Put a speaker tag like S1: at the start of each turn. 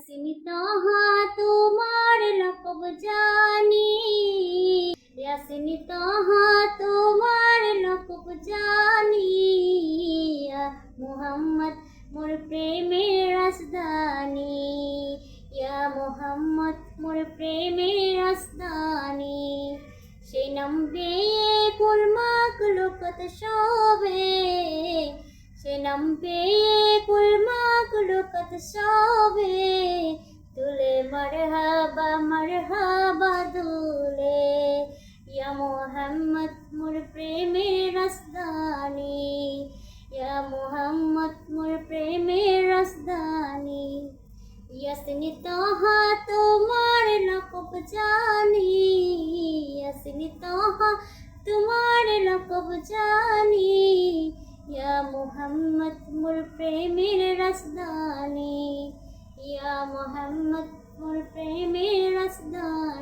S1: ইয়াসিন তাহা তোমার লকব জানি, ইয়াসিন তাহা তোমার লকব জানি, ইয়া মুহাম্মদ মোর প্রেমের রাজধানী, ইয়া মুহাম্মদ মোর প্রেমের রাজধানী। সেই নাম পেয়ে কুল মাখলুকাত শোভে, সে নাম পেয়ে কুল মাখলুকাত শোভে, তুলে মারহাবা দুলে, ইয়া মুহাম্মদ মোর প্রেমের রাজধানী, ইয়া মুহাম্মদ মোর প্রেমের রাজধানী। ইয়াসিন তাহা তোমার লকব জানি, ইয়াসিন তাহা তোমার লকব জানি, ইয়া মুহাম্মদ মোর প্রেমের রাজধানী, ইয়া মুহাম্মদ মোর প্রেমের রাজধানী।